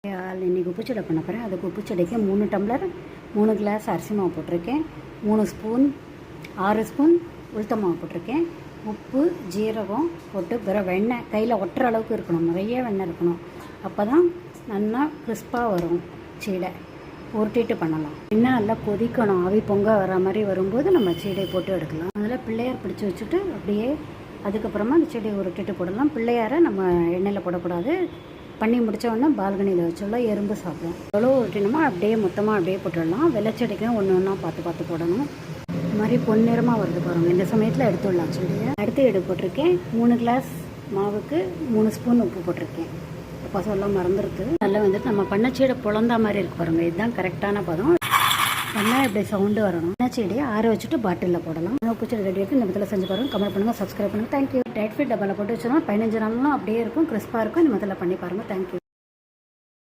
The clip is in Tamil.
இன்றைக்கி உப்புச்செடை பண்ண போகிறேன். அதுக்கு உப்புச்செடைக்கு 3 டம்ளர் 3 கிளாஸ் அரிசி மாவு போட்டிருக்கேன். 3 ஸ்பூன் 6 ஸ்பூன் உளுத்த மாவு போட்டிருக்கேன். உப்பு ஜீரகம் போட்டு பிறகு வெண்ணெய் கையில் ஒட்டுற அளவுக்கு இருக்கணும், நிறைய வெண்ணெய் இருக்கணும். அப்போ தான் நல்லா கிறிஸ்பாக வரும். சீடை உருட்டிட்டு பண்ணலாம். எண்ணெய் நல்லா கொதிக்கணும், ஆவி பொங்க வர மாதிரி வரும்போது நம்ம சீடை போட்டு எடுக்கலாம். அதில் பிள்ளையார் பிடிச்சி வச்சுட்டு அப்படியே அதுக்கப்புறமா அந்த செடியை உருட்டிட்டு போடலாம். பிள்ளையாரை நம்ம எண்ணெயில் போடக்கூடாது. பண்ணி முடித்த உடனே பால்கனியில் வச்சுடலாம், எறும்பு சாப்பிடும். எவ்வளோ உருட்டினோமோ அப்படியே மொத்தமாக அப்படியே போட்டுடலாம். வெள்ளைச்செடிக்கும் ஒன்று ஒன்றா பார்த்து போடணும். இது மாதிரி பொன்னிறமாக வருது பாருங்கள். இந்த சமயத்தில் எடுத்துடலாம் செடியை. அடுத்து போட்டிருக்கேன். 3 கிளாஸ் மாவுக்கு 3 ஸ்பூன் உப்பு போட்டிருக்கேன். அப்போ சொல்ல மறந்துருக்கு. நல்லா வந்துட்டு நம்ம பண்ண சீடை பொழந்தா மாதிரி இருக்கு பாருங்கள். இதுதான் கரெக்டான பதம். நல்லா இப்படி சவுண்டு வரணும். பண்ண செடியை ஆற வச்சுட்டு பாட்டிலில் போடலாம். உப்பு செடி ரெடி ஆகிட்டு இந்த இடத்துல செஞ்சு பாருங்கள். கமெண்ட் பண்ணுங்கள், சப்ஸ்கிரைப் பண்ணுங்கள். தேங்க்யூ. டைட் ஃபிட் டப்பாவில் போட்டு வச்சோம்னா 15 நாளும் அப்படியே இருக்கும், கிறிஸ்பாக இருக்கும். இந்த மத்தியில் பண்ணி பாருங்கள். தேங்க்யூ.